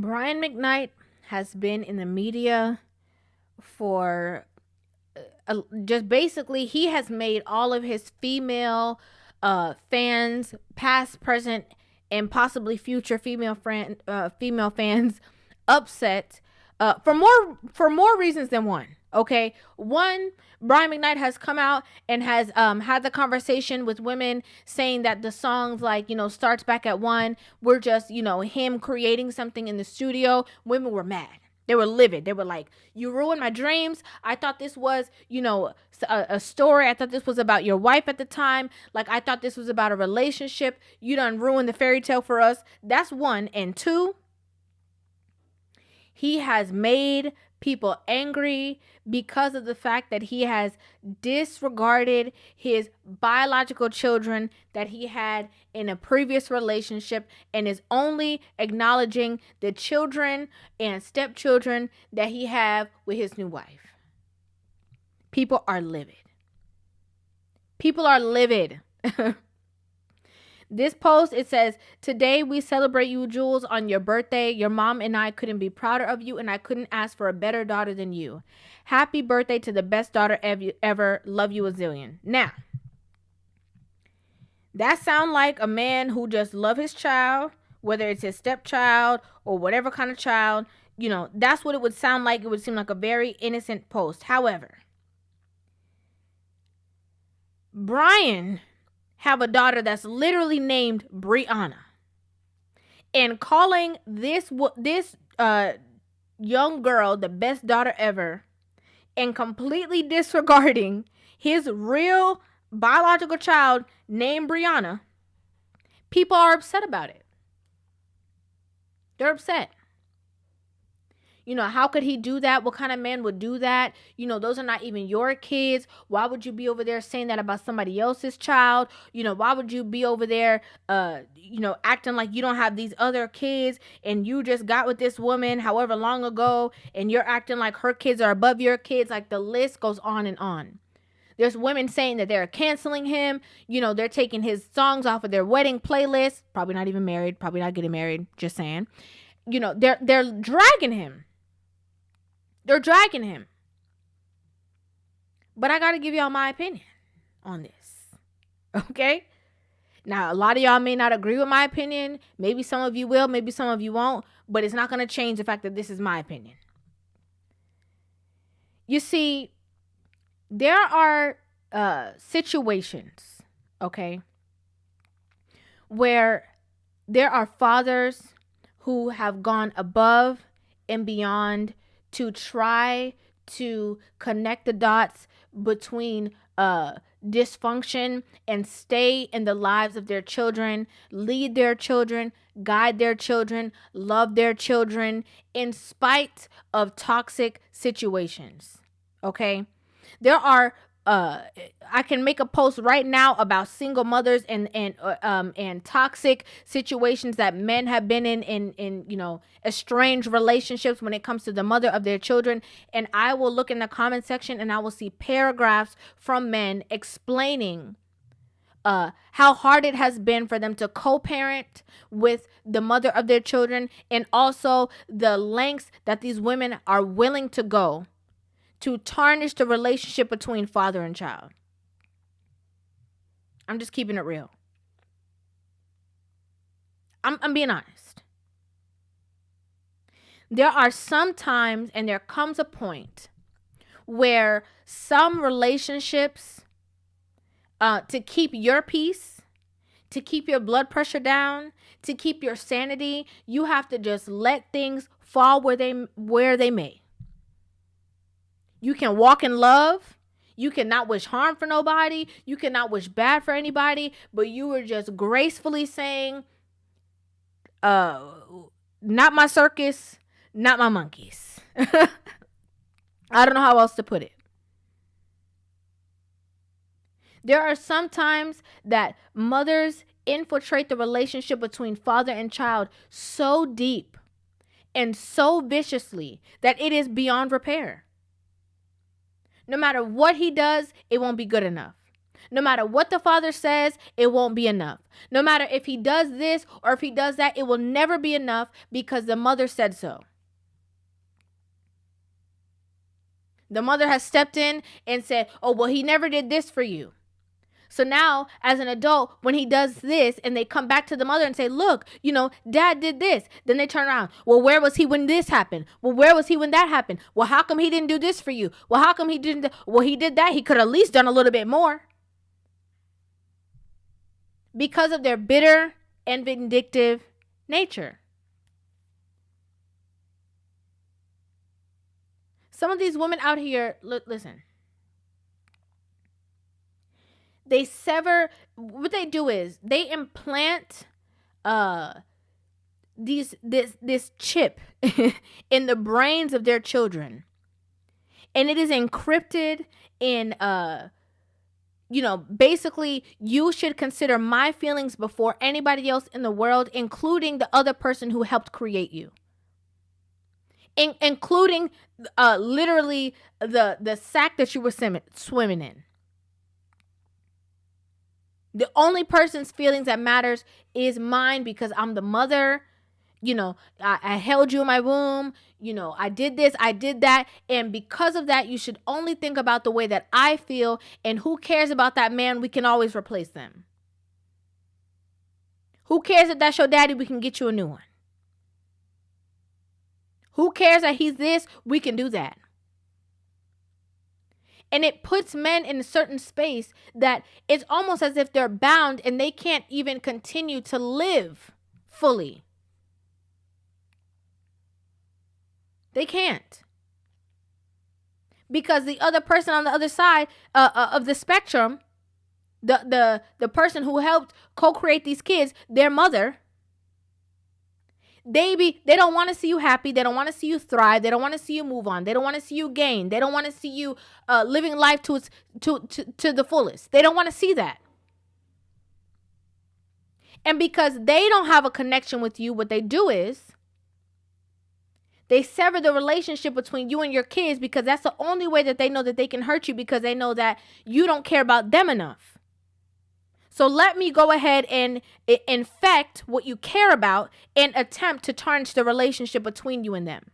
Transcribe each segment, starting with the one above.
Brian Mcknight has been in the media for just basically he has made all of his female fans, past, present, and possibly future female fans upset for more reasons than one. Okay, one, Brian Mcknight has come out and has had the conversation with women saying that the songs like starts back at one were just him creating something in the studio. Women were mad. They were livid. They were like, "You ruined my dreams. I thought this was, a story. I thought this was about your wife at the time. Like, I thought this was about a relationship. You done ruined the fairy tale for us." That's one. And two, he has made people angry because of the fact that he has disregarded his biological children that he had in a previous relationship and is only acknowledging the children and stepchildren that he have with his new wife. People are livid. People are livid. This post, it says, "Today we celebrate you, Jules, on your birthday. Your mom and I couldn't be prouder of you, and I couldn't ask for a better daughter than you. Happy birthday to the best daughter ever. Love you a zillion." Now, that sound like a man who just love his child, whether it's his stepchild or whatever kind of child. That's what it would sound like. It would seem like a very innocent post. However, Brian have a daughter that's literally named Brianna, and calling this young girl the best daughter ever, and completely disregarding his real biological child named Brianna, people are upset about it. They're upset. How could he do that? What kind of man would do that? Those are not even your kids. Why would you be over there saying that about somebody else's child? Why would you be over there, acting like you don't have these other kids and you just got with this woman however long ago and you're acting like her kids are above your kids? Like, the list goes on and on. There's women saying that they're canceling him. They're taking his songs off of their wedding playlist. Probably not even married. Probably not getting married. Just saying. They're dragging him. They're dragging him. But I got to give y'all my opinion on this. Okay? Now, a lot of y'all may not agree with my opinion. Maybe some of you will. Maybe some of you won't. But it's not going to change the fact that this is my opinion. You see, there are situations, okay, where there are fathers who have gone above and beyond to try to connect the dots between dysfunction and stay in the lives of their children, lead their children, guide their children, love their children in spite of toxic situations. Okay? There are I can make a post right now about single mothers and toxic situations that men have been in estranged relationships when it comes to the mother of their children, and I will look in the comment section and I will see paragraphs from men explaining how hard it has been for them to co-parent with the mother of their children, and also the lengths that these women are willing to go to tarnish the relationship between father and child. I'm just keeping it real. I'm being honest. There are some times, and there comes a point where some relationships, to keep your peace, to keep your blood pressure down, to keep your sanity, you have to just let things fall where they may. You can walk in love. You cannot wish harm for nobody. You cannot wish bad for anybody. But you were just gracefully saying, not my circus, not my monkeys. I don't know how else to put it. There are some times that mothers infiltrate the relationship between father and child so deep and so viciously that it is beyond repair. No matter what he does, it won't be good enough. No matter what the father says, it won't be enough. No matter if he does this or if he does that, it will never be enough because the mother said so. The mother has stepped in and said, oh, well, he never did this for you. So now, as an adult, when he does this and they come back to the mother and say, look, dad did this. Then they turn around. Well, where was he when this happened? Well, where was he when that happened? Well, how come he didn't do this for you? Well, how come he didn't? Well, he did that. He could have at least done a little bit more. Because of their bitter and vindictive nature. Some of these women out here, listen. They sever. What they do is they implant this chip in the brains of their children, and it is encrypted in basically, you should consider my feelings before anybody else in the world, including the other person who helped create you. Including literally the sack that you were swimming in. The only person's feelings that matters is mine because I'm the mother. I held you in my womb. I did this, I did that. And because of that, you should only think about the way that I feel. And who cares about that man? We can always replace them. Who cares if that's your daddy? We can get you a new one. Who cares that he's this? We can do that. And it puts men in a certain space that it's almost as if they're bound and they can't even continue to live fully. They can't. Because the other person on the other side of the spectrum, the person who helped co-create these kids, their mother, they don't want to see you happy. They don't want to see you thrive. They don't want to see you move on. They don't want to see you gain. They don't want to see you living life to the fullest. They don't want to see that. And because they don't have a connection with you, what they do is they sever the relationship between you and your kids because that's the only way that they know that they can hurt you, because they know that you don't care about them enough. So let me go ahead and infect what you care about and attempt to tarnish the relationship between you and them.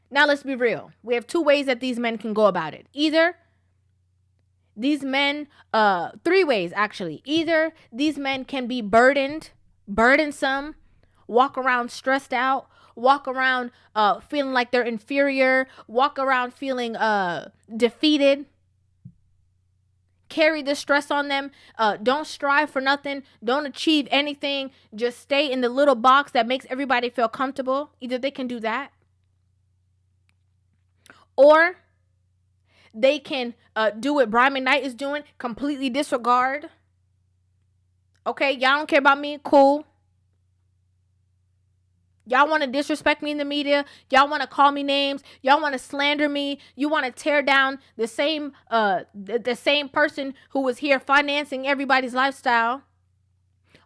Now let's be real. We have two ways that these men can go about it. Either these men, three ways actually. Either these men can be burdensome, walk around stressed out, walk around feeling like they're inferior, walk around feeling defeated, carry the stress on them, don't strive for nothing, don't achieve anything, just stay in the little box that makes everybody feel comfortable. Either they can do that, or they can do what Mcknight is doing, completely disregard. Okay, y'all don't care about me, cool. Y'all want to disrespect me in the media. Y'all want to call me names. Y'all want to slander me. You want to tear down the same person who was here financing everybody's lifestyle.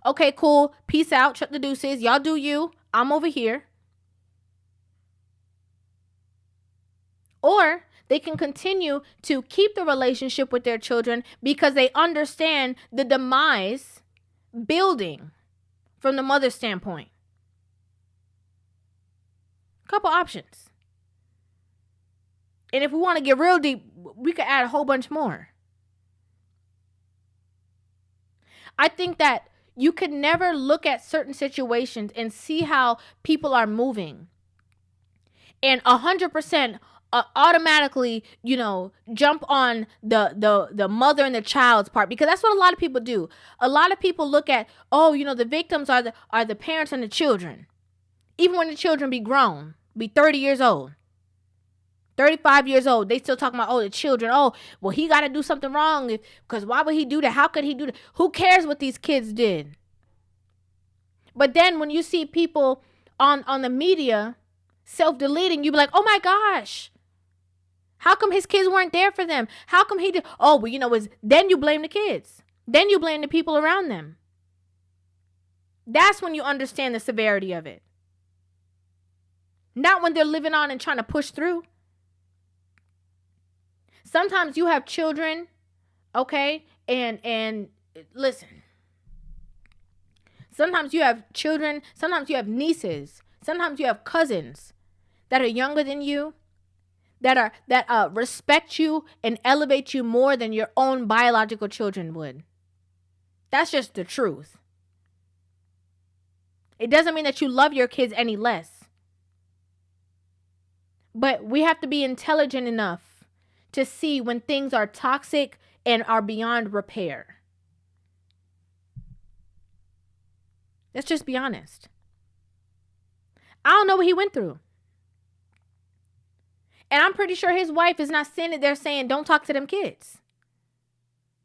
Okay, cool. Peace out. Shut the deuces. Y'all do you. I'm over here. Or they can continue to keep the relationship with their children because they understand the demise building from the mother's standpoint. Couple options. And if we want to get real deep, we could add a whole bunch more. I think that you could never look at certain situations and see how people are moving and 100% automatically, jump on the mother and the child's part, because that's what a lot of people do. A lot of people look at, the victims are the parents and the children. Even when the children be grown, be 30 years old, 35 years old, they still talking about, the children. Oh, well, he got to do something wrong because why would he do that? How could he do that? Who cares what these kids did? But then when you see people on the media self-deleting, you be like, oh my gosh, how come his kids weren't there for them? How come he did? Oh, well, then you blame the kids. Then you blame the people around them. That's when you understand the severity of it. Not when they're living on and trying to push through. Sometimes you have children, okay? And listen. Sometimes you have children, sometimes you have nieces, sometimes you have cousins that are younger than you, that respect you and elevate you more than your own biological children would. That's just the truth. It doesn't mean that you love your kids any less. But we have to be intelligent enough to see when things are toxic and are beyond repair. Let's just be honest. I don't know what he went through. And I'm pretty sure his wife is not sitting there saying, don't talk to them kids.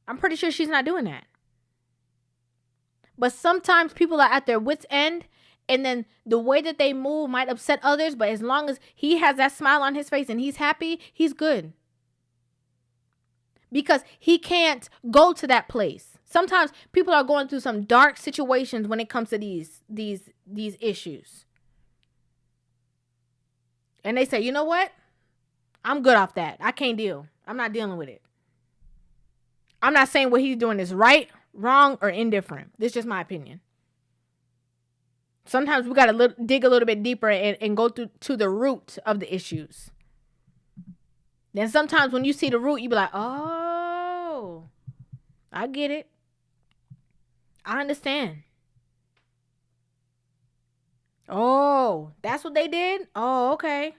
I'm pretty sure she's not doing that. But sometimes people are at their wits' end, and then the way that they move might upset others, but as long as he has that smile on his face and he's happy, he's good. Because he can't go to that place. Sometimes people are going through some dark situations when it comes to these issues. And they say, you know what? I'm good off that. I can't deal. I'm not dealing with it. I'm not saying what he's doing is right, wrong, or indifferent. This is just my opinion. Sometimes we got to dig a little bit deeper and go to the root of the issues. Then sometimes when you see the root, you be like, oh, I get it. I understand. Oh, that's what they did? Oh, okay.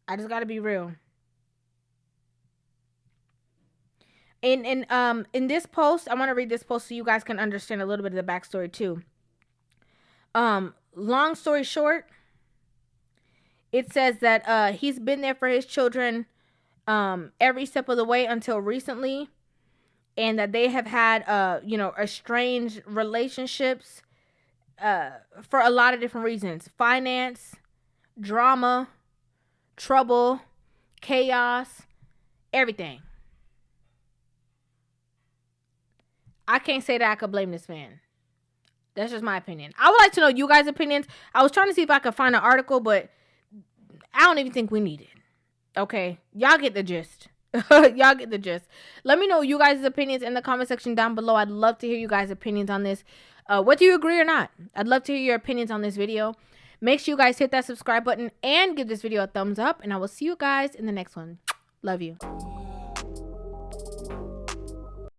I just got to be real. In this post, I want to read this post so you guys can understand a little bit of the backstory too. Long story short, it says that he's been there for his children every step of the way until recently, and that they have had estranged relationships for a lot of different reasons: finance, drama, trouble, chaos, everything. I can't say that I could blame this man. That's just my opinion. I would like to know you guys' opinions. I was trying to see if I could find an article, but I don't even think we need it. Okay? Y'all get the gist. Y'all get the gist. Let me know you guys' opinions in the comment section down below. I'd love to hear you guys' opinions on this. Whether you agree or not, I'd love to hear your opinions on this video. Make sure you guys hit that subscribe button and give this video a thumbs up. And I will see you guys in the next one. Love you.